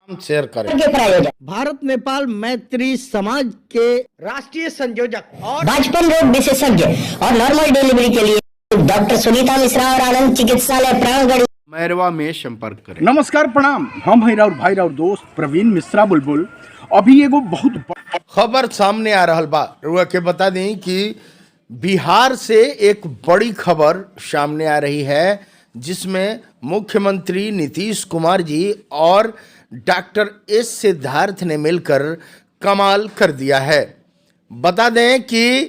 Share करें। के प्रायोजक भारत नेपाल मैत्री समाज के राष्ट्रीय संयोजक और बचपन रोग विशेषज्ञ और नॉर्मल डिलीवरी के लिए डॉक्टर सुनीता मिश्रा और आनंद चिकित्सालय प्राणगढ़ मैरवा में संपर्क करें। नमस्कार प्रणाम, हम भाई राउर दोस्त प्रवीण मिश्रा बुलबुल। अभी एगो बहुत खबर सामने आ रहल बा। रुआ के बता दें कि बिहार से एक बड़ी खबर सामने आ रही है, जिसमें मुख्यमंत्री नीतीश कुमार जी और डॉक्टर एस सिद्धार्थ ने मिलकर कमाल कर दिया है। बता दें कि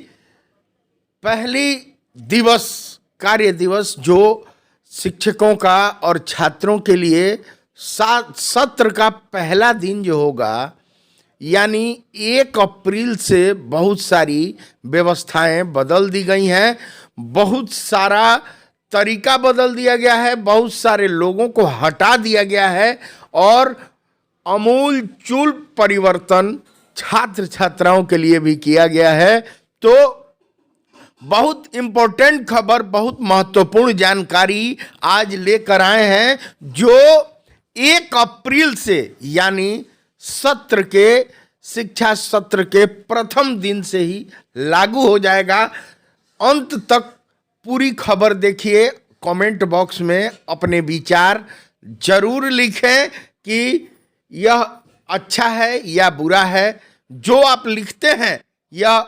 पहली कार्य दिवस जो शिक्षकों का और छात्रों के लिए सत्र का पहला दिन जो होगा, यानी 1 अप्रैल से बहुत सारी व्यवस्थाएं बदल दी गई हैं, बहुत सारा तरीका बदल दिया गया है, बहुत सारे लोगों को हटा दिया गया है और अमूल चूल परिवर्तन छात्र छात्राओं के लिए भी किया गया है। तो बहुत इम्पोर्टेंट खबर, बहुत महत्वपूर्ण जानकारी आज लेकर आए हैं, जो 1 अप्रैल से यानी शिक्षा सत्र के प्रथम दिन से ही लागू हो जाएगा। अंत तक पूरी खबर देखिए। कमेंट बॉक्स में अपने विचार जरूर लिखें कि यह अच्छा है या बुरा है। जो आप लिखते हैं यह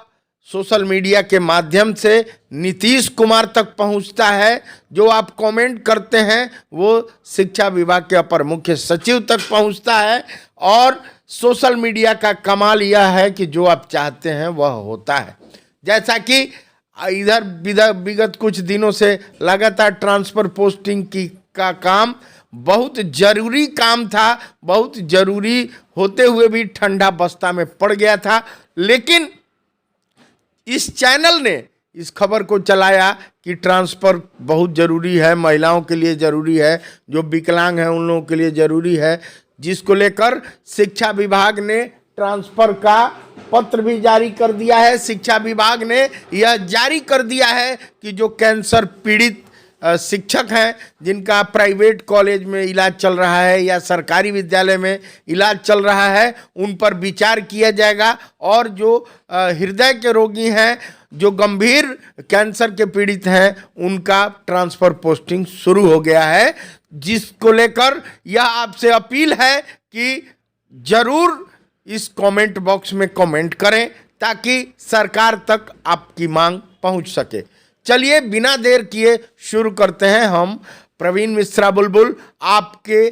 सोशल मीडिया के माध्यम से नीतीश कुमार तक पहुंचता है। जो आप कमेंट करते हैं वो शिक्षा विभाग के अपर मुख्य सचिव तक पहुंचता है। और सोशल मीडिया का कमाल यह है कि जो आप चाहते हैं वह होता है। जैसा कि इधर विगत कुछ दिनों से लगातार ट्रांसफ़र पोस्टिंग का काम बहुत ज़रूरी काम था, बहुत ज़रूरी होते हुए भी ठंडा बस्ता में पड़ गया था, लेकिन इस चैनल ने इस खबर को चलाया कि ट्रांसफ़र बहुत ज़रूरी है, महिलाओं के लिए ज़रूरी है, जो विकलांग हैं उन लोगों के लिए ज़रूरी है, जिसको लेकर शिक्षा विभाग ने ट्रांसफ़र का पत्र भी जारी कर दिया है। शिक्षा विभाग ने यह जारी कर दिया है कि जो कैंसर पीड़ित शिक्षक हैं, जिनका प्राइवेट कॉलेज में इलाज चल रहा है या सरकारी विद्यालय में इलाज चल रहा है, उन पर विचार किया जाएगा। और जो हृदय के रोगी हैं, जो गंभीर कैंसर के पीड़ित हैं, उनका ट्रांसफ़र पोस्टिंग शुरू हो गया है, जिसको लेकर यह आपसे अपील है कि ज़रूर इस कमेंट बॉक्स में कमेंट करें ताकि सरकार तक आपकी मांग पहुंच सके। चलिए बिना देर किए शुरू करते हैं। हम प्रवीण मिश्रा बुलबुल आपके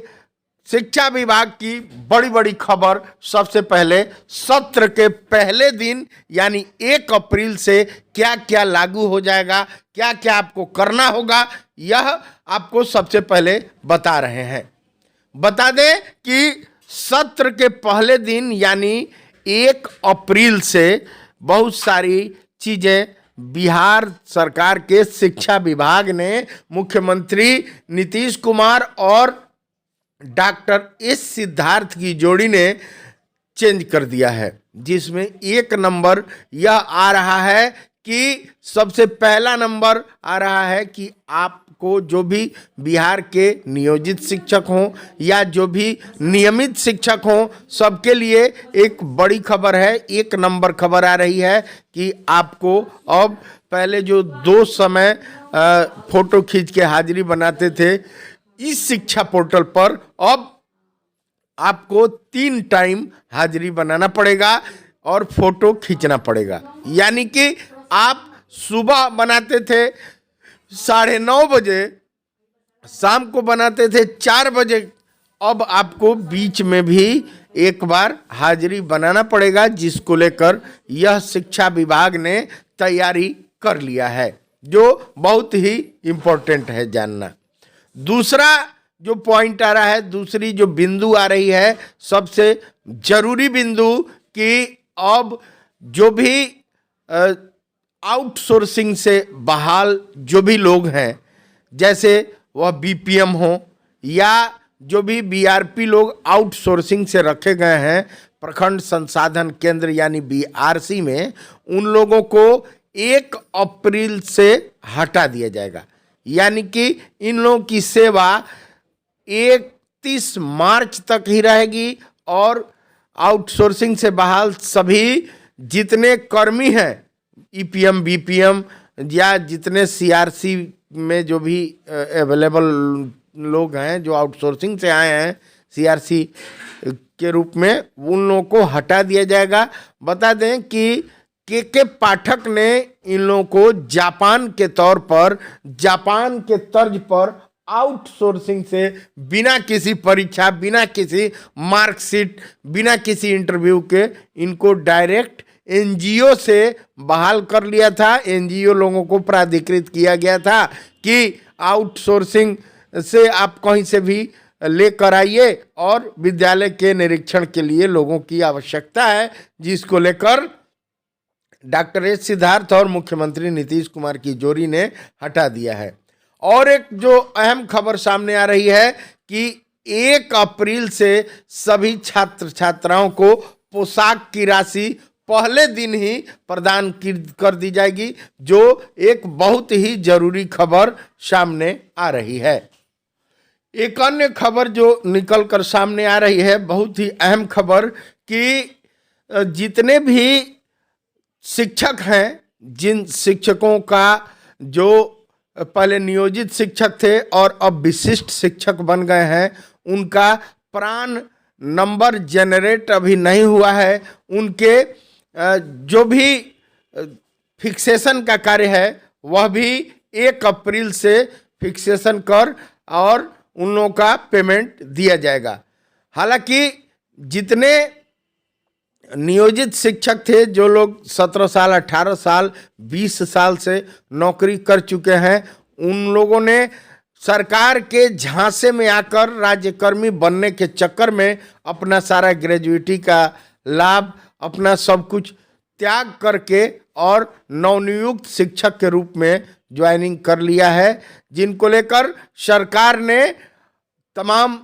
शिक्षा विभाग की बड़ी बड़ी खबर। सबसे पहले सत्र के पहले दिन यानी 1 अप्रैल से क्या क्या लागू हो जाएगा, क्या क्या आपको करना होगा, यह आपको सबसे पहले बता रहे हैं। बता दें कि सत्र के पहले दिन यानी 1 अप्रैल से बहुत सारी चीज़ें बिहार सरकार के शिक्षा विभाग ने मुख्यमंत्री नीतीश कुमार और डॉक्टर एस सिद्धार्थ की जोड़ी ने चेंज कर दिया है, जिसमें 1 नंबर यह आ रहा है कि सबसे पहला नंबर आ रहा है कि आपको जो भी बिहार के नियोजित शिक्षक हों या जो भी नियमित शिक्षक हों, सबके लिए एक बड़ी खबर है। 1 नंबर खबर आ रही है कि आपको अब पहले जो 2 समय फोटो खींच के हाजिरी बनाते थे इस शिक्षा पोर्टल पर, अब आपको 3 टाइम हाजिरी बनाना पड़ेगा और फोटो खींचना पड़ेगा। यानी कि आप सुबह बनाते थे 9:30 बजे, शाम को बनाते थे 4 बजे, अब आपको बीच में भी एक बार हाजिरी बनाना पड़ेगा, जिसको लेकर यह शिक्षा विभाग ने तैयारी कर लिया है, जो बहुत ही इम्पोर्टेंट है जानना। दूसरा जो पॉइंट आ रहा है, दूसरी जो बिंदु आ रही है, सबसे जरूरी बिंदु कि अब जो भी आउटसोर्सिंग से बहाल जो भी लोग हैं, जैसे वह बीपीएम हो या जो भी बीआरपी लोग आउटसोर्सिंग से रखे गए हैं प्रखंड संसाधन केंद्र यानी बीआरसी में, उन लोगों को 1 अप्रैल से हटा दिया जाएगा। यानी कि इन लोगों की सेवा 1 31 मार्च तक ही रहेगी और आउटसोर्सिंग से बहाल सभी जितने कर्मी हैं, ईपीएम बीपीएम या जितने सीआरसी में जो भी अवेलेबल लोग हैं जो आउटसोर्सिंग से आए हैं सीआरसी के रूप में, उन लोगों को हटा दिया जाएगा। बता दें कि के पाठक ने इन लोगों को जापान के तौर पर, जापान के तर्ज पर आउटसोर्सिंग से बिना किसी परीक्षा, बिना किसी मार्कशीट, बिना किसी इंटरव्यू के इनको डायरेक्ट एनजीओ से बहाल कर लिया था। एनजीओ लोगों को प्राधिकृत किया गया था कि आउटसोर्सिंग से आप कहीं से भी लेकर आइए और विद्यालय के निरीक्षण के लिए लोगों की आवश्यकता है, जिसको लेकर डॉक्टर एस सिद्धार्थ और मुख्यमंत्री नीतीश कुमार की जोड़ी ने हटा दिया है। और एक जो अहम खबर सामने आ रही है कि 1 अप्रैल से सभी छात्र छात्राओं को पोशाक की राशि पहले दिन ही प्रदान कर दी जाएगी, जो एक बहुत ही जरूरी खबर सामने आ रही है। एक अन्य खबर जो निकल कर सामने आ रही है, बहुत ही अहम खबर, कि जितने भी शिक्षक हैं, जिन शिक्षकों का जो पहले नियोजित शिक्षक थे और अब विशिष्ट शिक्षक बन गए हैं, उनका प्राण नंबर जनरेट अभी नहीं हुआ है। उनके जो भी फिक्सेशन का कार्य है वह भी 1 अप्रैल से फिक्सेशन कर और उन लोगों का पेमेंट दिया जाएगा। हालांकि जितने नियोजित शिक्षक थे, जो लोग 17 साल, 18 साल, 20 साल से नौकरी कर चुके हैं, उन लोगों ने सरकार के झांसे में आकर राज्यकर्मी बनने के चक्कर में अपना सारा ग्रेजुएटी का लाभ, अपना सब कुछ त्याग करके और नवनियुक्त शिक्षक के रूप में ज्वाइनिंग कर लिया है, जिनको लेकर सरकार ने तमाम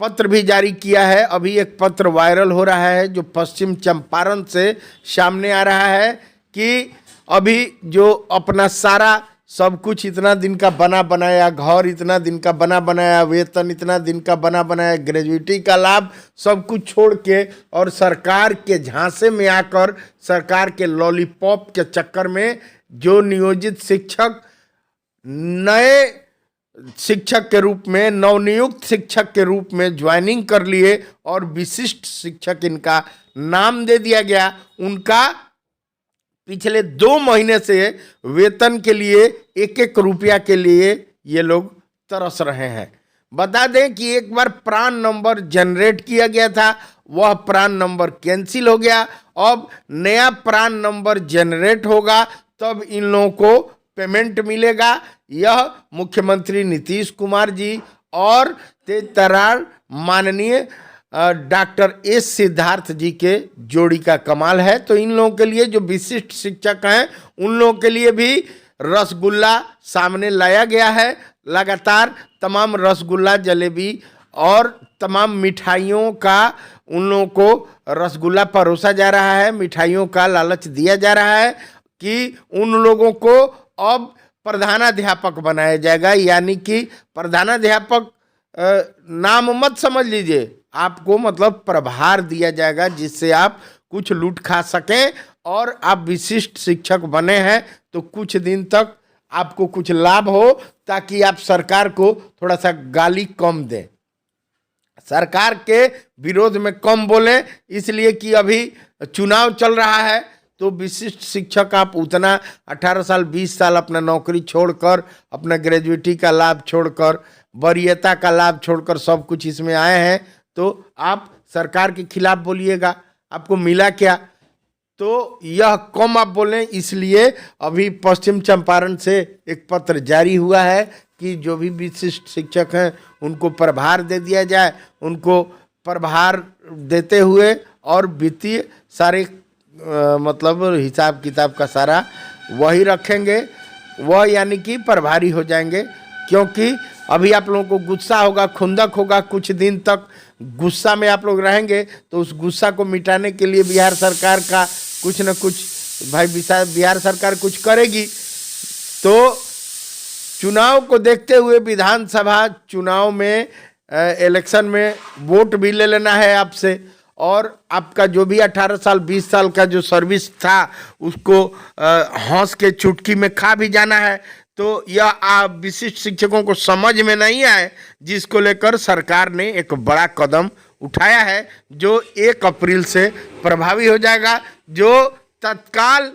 पत्र भी जारी किया है। अभी एक पत्र वायरल हो रहा है जो पश्चिम चंपारण से सामने आ रहा है कि अभी जो अपना सारा सब कुछ इतना दिन का बना बनाया घर, इतना दिन का बना बनाया वेतन, इतना दिन का बना बनाया ग्रेजुएटी का लाभ, सब कुछ छोड़ के और सरकार के झांसे में आकर, सरकार के लॉलीपॉप के चक्कर में जो नियोजित शिक्षक नए शिक्षक के रूप में, नवनियुक्त शिक्षक के रूप में ज्वाइनिंग कर लिए और विशिष्ट शिक्षक इनका नाम दे दिया गया, उनका पिछले 2 महीने से वेतन के लिए 1-1 रुपया के लिए ये लोग तरस रहे हैं। बता दें कि एक बार प्राण नंबर जनरेट किया गया था, वह प्राण नंबर कैंसिल हो गया। अब नया प्राण नंबर जनरेट होगा तब इन लोगों को पेमेंट मिलेगा। यह मुख्यमंत्री नीतीश कुमार जी और तेज तर्रार माननीय डॉक्टर एस सिद्धार्थ जी के जोड़ी का कमाल है। तो इन लोगों के लिए जो विशिष्ट शिक्षक हैं, उन लोगों के लिए भी रसगुल्ला सामने लाया गया है। लगातार तमाम रसगुल्ला, जलेबी और तमाम मिठाइयों का उन लोगों को रसगुल्ला परोसा जा रहा है, मिठाइयों का लालच दिया जा रहा है कि उन लोगों को अब प्रधानाध्यापक बनाया जाएगा। यानी कि प्रधानाध्यापक नाम मत समझ लीजिए, आपको मतलब प्रभार दिया जाएगा जिससे आप कुछ लूट खा सकें और आप विशिष्ट शिक्षक बने हैं तो कुछ दिन तक आपको कुछ लाभ हो, ताकि आप सरकार को थोड़ा सा गाली कम दें, सरकार के विरोध में कम बोलें। इसलिए कि अभी चुनाव चल रहा है तो विशिष्ट शिक्षक आप उतना 18 साल 20 साल अपना नौकरी छोड़कर, अपना ग्रेजुएटी का लाभ छोड़कर, वरीयता का लाभ छोड़कर सब कुछ इसमें आए हैं, तो आप सरकार के खिलाफ बोलिएगा, आपको मिला क्या? तो यह कम आप बोलें। इसलिए अभी पश्चिम चंपारण से एक पत्र जारी हुआ है कि जो भी विशिष्ट शिक्षक हैं उनको प्रभार दे दिया जाए। उनको प्रभार देते हुए और वित्तीय सारे मतलब हिसाब किताब का सारा वही रखेंगे, वह यानी कि प्रभारी हो जाएंगे। क्योंकि अभी आप लोगों को गुस्सा होगा, खुंदक होगा, कुछ दिन तक गुस्सा में आप लोग रहेंगे, तो उस गुस्सा को मिटाने के लिए बिहार सरकार का कुछ न कुछ, भाई बिहार सरकार कुछ करेगी। तो चुनाव को देखते हुए, विधानसभा चुनाव में इलेक्शन में वोट भी ले लेना है आपसे, और आपका जो भी 18 साल 20 साल का जो सर्विस था उसको हंस के चुटकी में खा भी जाना है। तो यह आप विशिष्ट शिक्षकों को समझ में नहीं आए, जिसको लेकर सरकार ने एक बड़ा कदम उठाया है जो 1 अप्रैल से प्रभावी हो जाएगा, जो तत्काल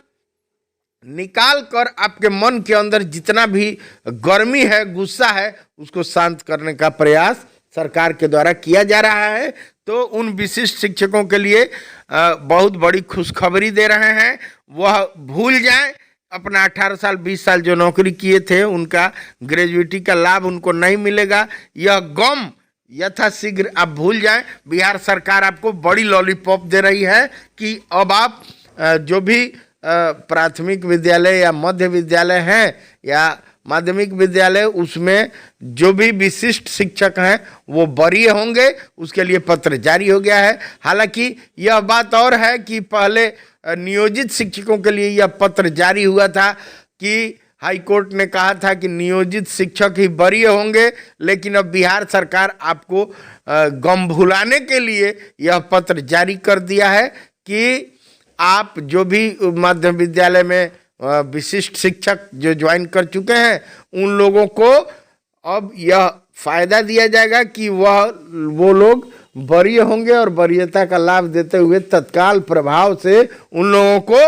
निकाल कर आपके मन के अंदर जितना भी गर्मी है, गुस्सा है, उसको शांत करने का प्रयास सरकार के द्वारा किया जा रहा है। तो उन विशिष्ट शिक्षकों के लिए बहुत बड़ी खुशखबरी दे रहे हैं। वह भूल जाएं अपना 18 साल 20 साल जो नौकरी किए थे, उनका ग्रेजुएटी का लाभ उनको नहीं मिलेगा। यह गम यथाशीघ्र आप भूल जाएं। बिहार सरकार आपको बड़ी लॉलीपॉप दे रही है कि अब आप जो भी प्राथमिक विद्यालय या मध्य विद्यालय हैं या माध्यमिक विद्यालय, उसमें जो भी विशिष्ट शिक्षक हैं वो वरीय होंगे, उसके लिए पत्र जारी हो गया है। हालांकि यह बात और है कि पहले नियोजित शिक्षकों के लिए यह पत्र जारी हुआ था कि हाईकोर्ट ने कहा था कि नियोजित शिक्षक ही वरीय होंगे, लेकिन अब बिहार सरकार आपको गम भुलाने के लिए यह पत्र जारी कर दिया है कि आप जो भी मध्य विद्यालय में विशिष्ट शिक्षक जो ज्वाइन कर चुके हैं, उन लोगों को अब यह फायदा दिया जाएगा कि वो लोग वरीय होंगे और वरीयता का लाभ देते हुए तत्काल प्रभाव से उन लोगों को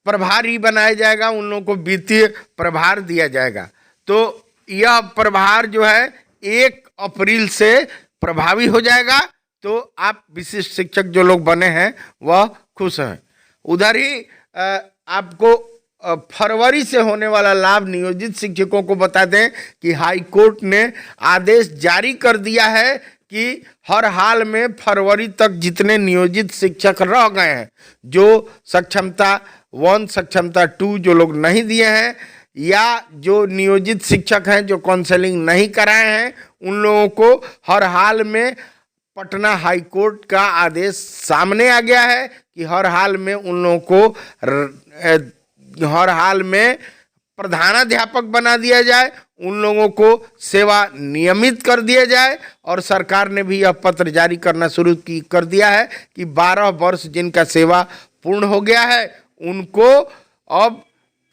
प्रभारी बनाया जाएगा, उन लोगों को वित्तीय प्रभार दिया जाएगा। तो यह प्रभार जो है 1 अप्रैल से प्रभावी हो जाएगा। तो आप विशिष्ट शिक्षक जो लोग बने हैं वह खुश हैं। उधर ही आपको फरवरी से होने वाला लाभ नियोजित शिक्षकों को बता दें कि हाई कोर्ट ने आदेश जारी कर दिया है कि हर हाल में फरवरी तक जितने नियोजित शिक्षक रह गए हैं, जो सक्षमता 1 सक्षमता 2 जो लोग नहीं दिए हैं, या जो नियोजित शिक्षक हैं जो काउंसलिंग नहीं कराए हैं, उन लोगों को हर हाल में पटना हाई कोर्ट का आदेश सामने आ गया है कि हर हाल में उन लोगों को हर हाल में प्रधानाध्यापक बना दिया जाए, उन लोगों को सेवा नियमित कर दिया जाए। और सरकार ने भी यह पत्र जारी करना शुरू कर दिया है कि 12 वर्ष जिनका सेवा पूर्ण हो गया है उनको अब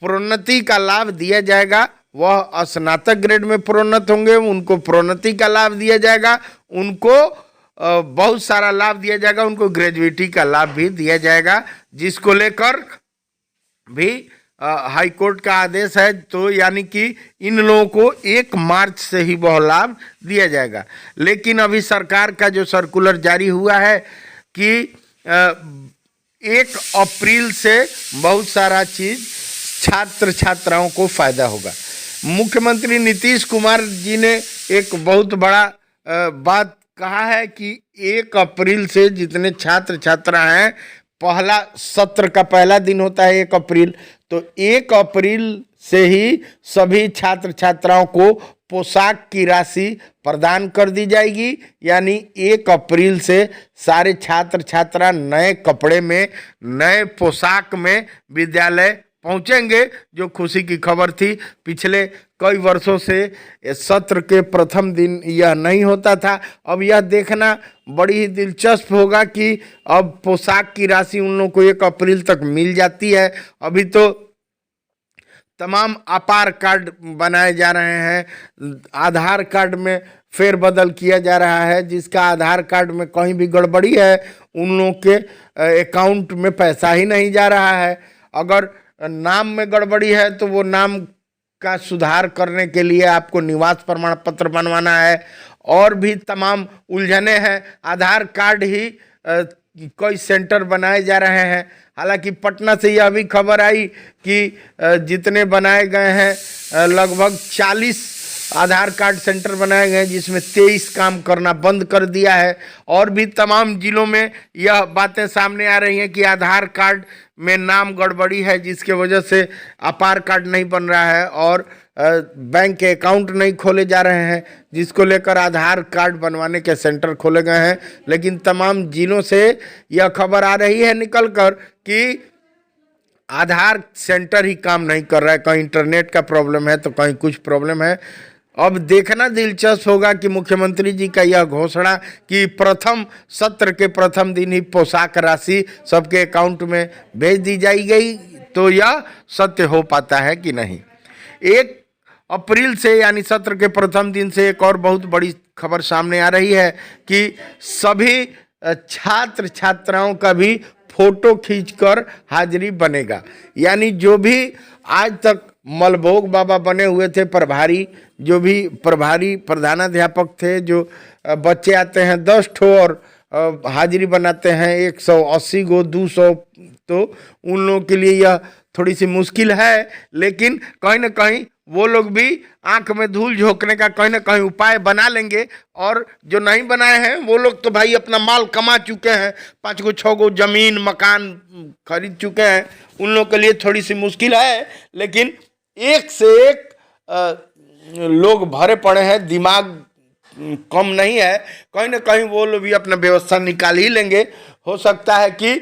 प्रोन्नति का लाभ दिया जाएगा। वह स्नातक ग्रेड में प्रोन्नत होंगे, उनको प्रोन्नति का लाभ दिया जाएगा, उनको बहुत सारा लाभ दिया जाएगा, उनको ग्रेजुएटी का लाभ भी दिया जाएगा, जिसको लेकर भी हाई कोर्ट का आदेश है। तो यानी कि इन लोगों को 1 मार्च से ही वह लाभ दिया जाएगा। लेकिन अभी सरकार का जो सर्कुलर जारी हुआ है कि 1 अप्रैल से बहुत सारा चीज छात्र छात्राओं को फायदा होगा। मुख्यमंत्री नीतीश कुमार जी ने एक बहुत बड़ा बात कहा है कि 1 अप्रैल से जितने छात्र छात्रा हैं, पहला सत्र का पहला दिन होता है 1 अप्रैल, तो 1 अप्रैल से ही सभी छात्र छात्राओं को पोशाक की राशि प्रदान कर दी जाएगी। यानी 1 अप्रैल से सारे छात्र छात्रा नए कपड़े में, नए पोशाक में विद्यालय पहुंचेंगे, जो खुशी की खबर थी। पिछले कई वर्षों से सत्र के प्रथम दिन यह नहीं होता था। अब यह देखना बड़ी ही दिलचस्प होगा कि अब पोशाक की राशि उन लोगों को 1 अप्रैल तक मिल जाती है। अभी तो तमाम आधार कार्ड बनाए जा रहे हैं, आधार कार्ड में फेरबदल किया जा रहा है। जिसका आधार कार्ड में कहीं भी गड़बड़ी है, उन लोगों के अकाउंट में पैसा ही नहीं जा रहा है। अगर नाम में गड़बड़ी है तो वो नाम का सुधार करने के लिए आपको निवास प्रमाण पत्र बनवाना है, और भी तमाम उलझने हैं। आधार कार्ड ही कई सेंटर बनाए जा रहे हैं। हालांकि पटना से यह भी खबर आई कि जितने बनाए गए हैं लगभग 40 आधार कार्ड सेंटर बनाए गए हैं, जिसमें 23 काम करना बंद कर दिया है। और भी तमाम जिलों में यह बातें सामने आ रही हैं कि आधार कार्ड में नाम गड़बड़ी है, जिसके वजह से आधार कार्ड नहीं बन रहा है और बैंक के अकाउंट नहीं खोले जा रहे हैं, जिसको लेकर आधार कार्ड बनवाने के सेंटर खोले गए हैं। लेकिन तमाम जिलों से यह खबर आ रही है निकल कर कि आधार सेंटर ही काम नहीं कर रहा है। कहीं इंटरनेट का प्रॉब्लम है तो कहीं कुछ प्रॉब्लम है। अब देखना दिलचस्प होगा कि मुख्यमंत्री जी का यह घोषणा कि प्रथम सत्र के प्रथम दिन ही पोशाक राशि सबके अकाउंट में भेज दी जाई गई, तो यह सत्य हो पाता है कि नहीं। 1 अप्रैल से यानी सत्र के प्रथम दिन से एक और बहुत बड़ी खबर सामने आ रही है कि सभी छात्र छात्राओं का भी फोटो खींचकर हाजिरी बनेगा। यानी जो भी आज तक मलभोग बाबा बने हुए थे प्रभारी, जो भी प्रभारी प्रधानाध्यापक थे, जो बच्चे आते हैं 10 ठो और हाजिरी बनाते हैं 180 गो 200, तो उन लोगों के लिए यह थोड़ी सी मुश्किल है। लेकिन कहीं ना कहीं वो लोग भी आंख में धूल झोंकने का कहीं ना कहीं उपाय बना लेंगे, और जो नहीं बनाए हैं वो लोग तो भाई अपना माल कमा चुके हैं, 5 गो 6 गो जमीन मकान खरीद चुके हैं, उन लोगों के लिए थोड़ी सी मुश्किल है। लेकिन एक से एक लोग भरे पड़े हैं, दिमाग कम नहीं है, कहीं ना कहीं वो लोग भी अपना व्यवस्था निकाल ही लेंगे। हो सकता है कि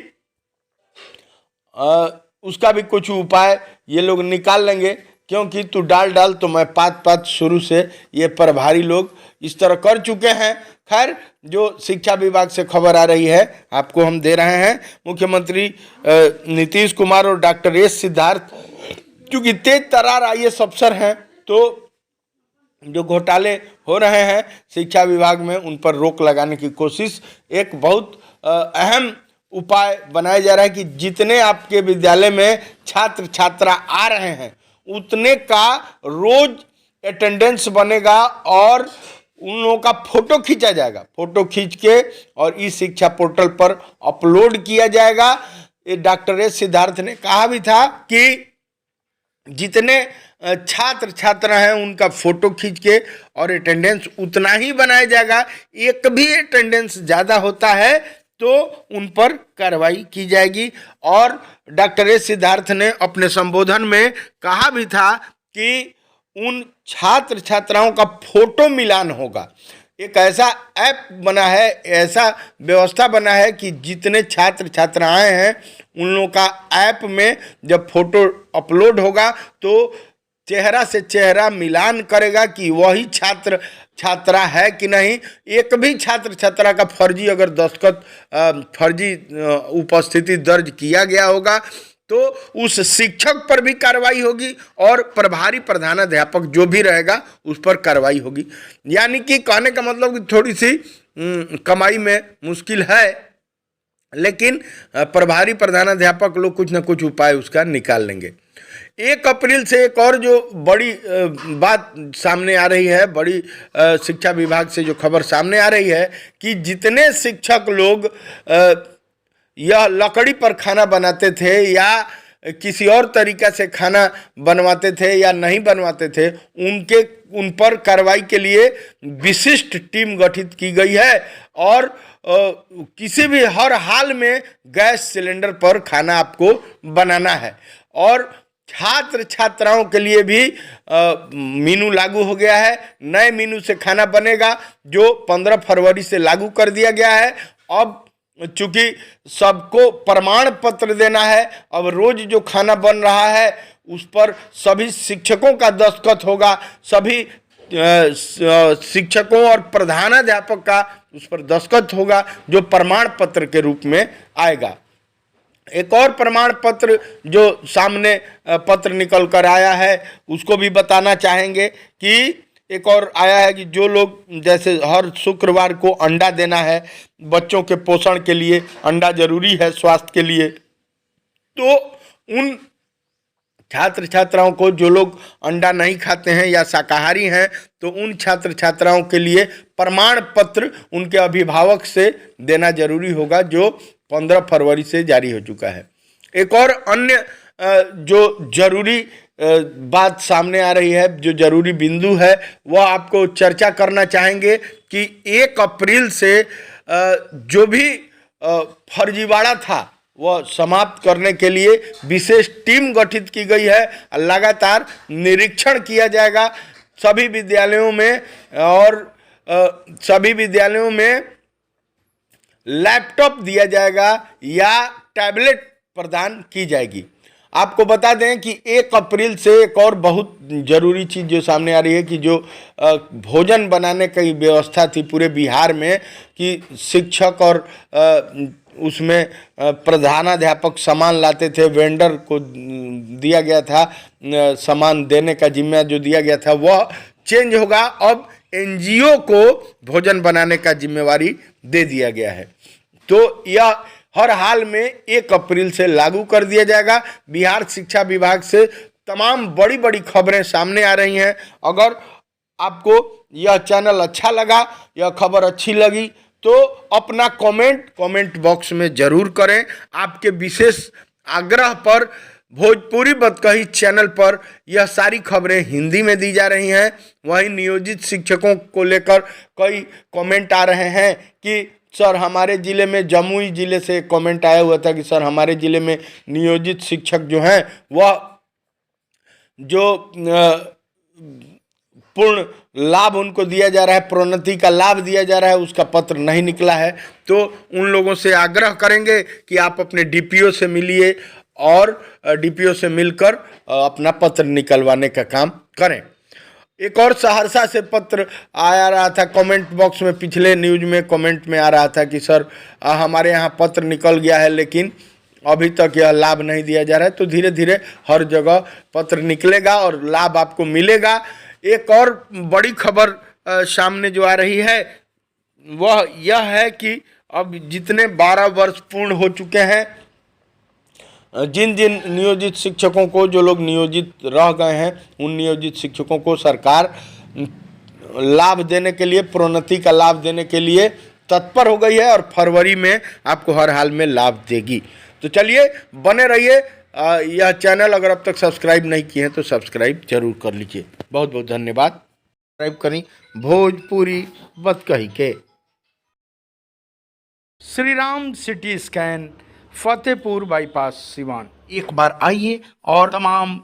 उसका भी कुछ उपाय ये लोग निकाल लेंगे, क्योंकि तू डाल तो मैं पात शुरू से ये प्रभारी लोग इस तरह कर चुके हैं। खैर, जो शिक्षा विभाग से खबर आ रही है आपको हम दे रहे हैं। मुख्यमंत्री नीतीश कुमार और डॉक्टर एस सिद्धार्थ क्योंकि तेज तर्रार IAS अफसर हैं, तो जो घोटाले हो रहे हैं शिक्षा विभाग में उन पर रोक लगाने की कोशिश, एक बहुत अहम उपाय बनाया जा रहा है कि जितने आपके विद्यालय में छात्र छात्रा आ रहे हैं उतने का रोज अटेंडेंस बनेगा और उन लोगों का फोटो खींचा जाएगा। फोटो खींच के और ई शिक्षा पोर्टल पर अपलोड किया जाएगा। ये डॉक्टर एस सिद्धार्थ ने कहा भी था कि जितने छात्र छात्रा हैं उनका फोटो खींच के और अटेंडेंस उतना ही बनाया जाएगा। एक भी अटेंडेंस ज़्यादा होता है तो उन पर कार्रवाई की जाएगी। और डॉक्टर एस सिद्धार्थ ने अपने संबोधन में कहा भी था कि उन छात्र छात्राओं का फोटो मिलान होगा। एक ऐसा ऐप बना है, ऐसा व्यवस्था बना है कि जितने छात्र छात्राएं हैं उन लोगों का ऐप में जब फोटो अपलोड होगा तो चेहरा से चेहरा मिलान करेगा कि वही छात्र छात्रा है कि नहीं। एक भी छात्र छात्रा का फर्जी अगर दस्तखत फर्जी उपस्थिति दर्ज किया गया होगा तो उस शिक्षक पर भी कार्रवाई होगी और प्रभारी प्रधानाध्यापक जो भी रहेगा उस पर कार्रवाई होगी। यानी कि कहने का मतलब कि थोड़ी सी कमाई में मुश्किल है, लेकिन प्रभारी प्रधानाध्यापक लोग कुछ ना कुछ उपाय उसका निकाल लेंगे। 1 अप्रैल से एक और जो बड़ी बात सामने आ रही है, बड़ी शिक्षा विभाग से जो खबर सामने आ रही है कि जितने शिक्षक लोग यह लकड़ी पर खाना बनाते थे या किसी और तरीका से खाना बनवाते थे या नहीं बनवाते थे, उन पर कार्रवाई के लिए विशिष्ट टीम गठित की गई है। और किसी भी हर हाल में गैस सिलेंडर पर खाना आपको बनाना है। और छात्र छात्राओं के लिए भी मेनू लागू हो गया है। नए मेनू से खाना बनेगा जो 15 फरवरी से लागू कर दिया गया है। अब चूंकि सबको प्रमाण पत्र देना है, अब रोज जो खाना बन रहा है उस पर सभी शिक्षकों का दस्तखत होगा, सभी शिक्षकों और प्रधानाध्यापक का उस पर दस्तखत होगा जो प्रमाण पत्र के रूप में आएगा। एक और प्रमाण पत्र जो सामने पत्र निकल कर आया है उसको भी बताना चाहेंगे कि एक और आया है कि जो लोग जैसे हर शुक्रवार को अंडा देना है, बच्चों के पोषण के लिए अंडा जरूरी है स्वास्थ्य के लिए, तो उन छात्र छात्राओं को जो लोग अंडा नहीं खाते हैं या शाकाहारी हैं तो उन छात्र छात्राओं के लिए प्रमाण पत्र उनके अभिभावक से देना जरूरी होगा जो 15 फरवरी से जारी हो चुका है। एक और अन्य जो जरूरी बात सामने आ रही है, जो जरूरी बिंदु है, वह आपको चर्चा करना चाहेंगे कि 1 अप्रैल से जो भी फर्जीवाड़ा था वह समाप्त करने के लिए विशेष टीम गठित की गई है। लगातार निरीक्षण किया जाएगा सभी विद्यालयों में और सभी विद्यालयों में लैपटॉप दिया जाएगा या टैबलेट प्रदान की जाएगी। आपको बता दें कि 1 अप्रैल से एक और बहुत जरूरी चीज़ जो सामने आ रही है कि जो भोजन बनाने की व्यवस्था थी पूरे बिहार में कि शिक्षक और उसमें प्रधानाध्यापक सामान लाते थे, वेंडर को दिया गया था सामान देने का जिम्मा जो दिया गया था वह चेंज होगा। अब एनजीओ को भोजन बनाने का जिम्मेवारी दे दिया गया है। तो यह हर हाल में 1 अप्रैल से लागू कर दिया जाएगा। बिहार शिक्षा विभाग से तमाम बड़ी बड़ी खबरें सामने आ रही हैं। अगर आपको यह चैनल अच्छा लगा, यह खबर अच्छी लगी तो अपना कमेंट बॉक्स में जरूर करें। आपके विशेष आग्रह पर भोजपुरी बतकही चैनल पर यह सारी खबरें हिंदी में दी जा रही हैं। वहीं नियोजित शिक्षकों को लेकर कई कमेंट आ रहे हैं कि सर हमारे ज़िले में, जमुई ज़िले से कमेंट आया हुआ था कि सर हमारे ज़िले में नियोजित शिक्षक जो हैं वह जो पूर्ण लाभ उनको दिया जा रहा है, प्रोन्नति का लाभ दिया जा रहा है, उसका पत्र नहीं निकला है। तो उन लोगों से आग्रह करेंगे कि आप अपने डीपीओ से मिलिए और डीपीओ से मिलकर अपना पत्र निकलवाने का काम करें। एक और सहरसा से पत्र आया रहा था कमेंट बॉक्स में, पिछले न्यूज में कमेंट में आ रहा था कि सर हमारे यहाँ पत्र निकल गया है लेकिन अभी तक यह लाभ नहीं दिया जा रहा है। तो धीरे धीरे हर जगह पत्र निकलेगा और लाभ आपको मिलेगा। एक और बड़ी खबर सामने जो आ रही है वह यह है कि अब जितने 12 वर्ष पूर्ण हो चुके हैं, जिन जिन नियोजित शिक्षकों को, जो लोग नियोजित रह गए हैं, उन नियोजित शिक्षकों को सरकार लाभ देने के लिए, प्रोन्नति का लाभ देने के लिए तत्पर हो गई है और फरवरी में आपको हर हाल में लाभ देगी। तो चलिए बने रहिए। यह चैनल अगर अब तक सब्सक्राइब नहीं किए हैं तो सब्सक्राइब जरूर कर लीजिए। बहुत बहुत धन्यवाद। सब्सक्राइब करें भोजपुरी बतकही के। Shri Ram CT scan, Fatehpur bypass, Siwan. एक बार आइए और तमाम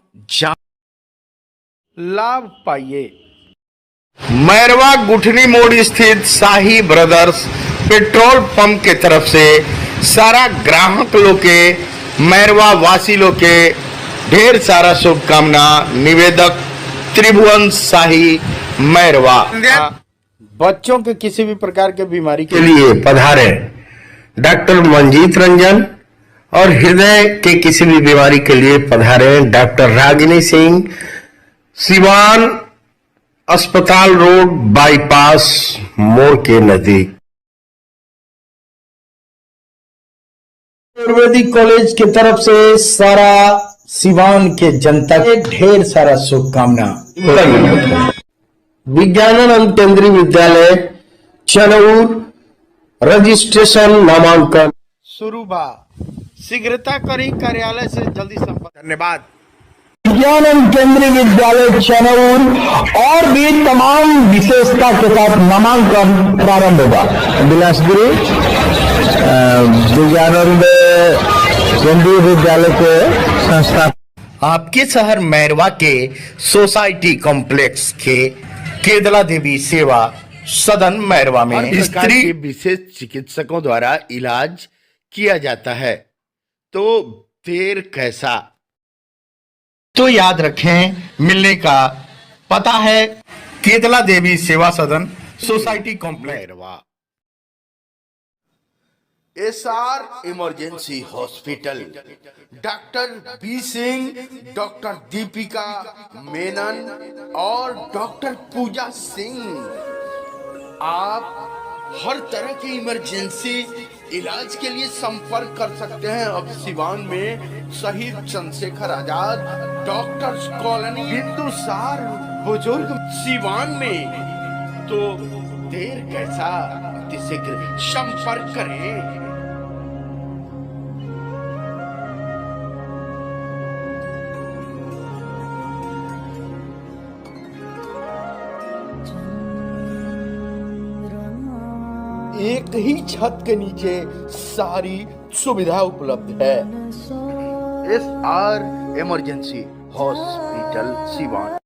लाभ पाइए। मैरवा गुठनी मोड़ स्थित शाही ब्रदर्स पेट्रोल पंप के तरफ से सारा ग्राहक लोग के, मैरवा वासी लोग के ढेर सारा शुभकामना। निवेदक त्रिभुवन शाही, मैरवा। बच्चों के किसी भी प्रकार के बीमारी के लिए पधारे डॉक्टर मंजीत रंजन और हृदय के किसी भी बीमारी के लिए पधारे डॉक्टर रागिनी सिंह, सिवान अस्पताल रोड बाईपास मोड़ के नजदीक। आयुर्वेदिक कॉलेज की तरफ से सारा सिवान के जनता के ढेर सारा शुभकामना। विज्ञानानंद केंद्रीय विद्यालय चनौर, रजिस्ट्रेशन नामांकन शुरू बा। शीघ्रता करी, कार्यालय से जल्दी संपर्क। धन्यवाद। विज्ञानानंद केंद्रीय विद्यालय चनौर और भी तमाम विशेषता के साथ नामांकन प्रारंभ होगा। बिलासपुरी विज्ञानानंद केंद्रीय विद्यालय के संस्था आपके शहर मैरवा के सोसाइटी कॉम्प्लेक्स के केदला देवी सेवा सदन मैरवा में स्त्री के विशेष चिकित्सकों द्वारा इलाज किया जाता है। तो देर कैसा? तो याद रखें, मिलने का पता है केदला Devi Seva Sadan, society complex Mairwa. SR emergency hospital, doctor B Singh, doctor Deepika Menon और डॉक्टर पूजा सिंह। आप हर तरह की इमरजेंसी इलाज के लिए संपर्क कर सकते हैं। अब सिवान में शहीद चंद्रशेखर आजाद डॉक्टर्स कॉलोनी, बिंदुसार बुजुर्ग सिवान में। तो देर कैसा, शीघ्र संपर्क करें। एक ही छत के नीचे सारी सुविधा उपलब्ध है। SR emergency hospital Siwan.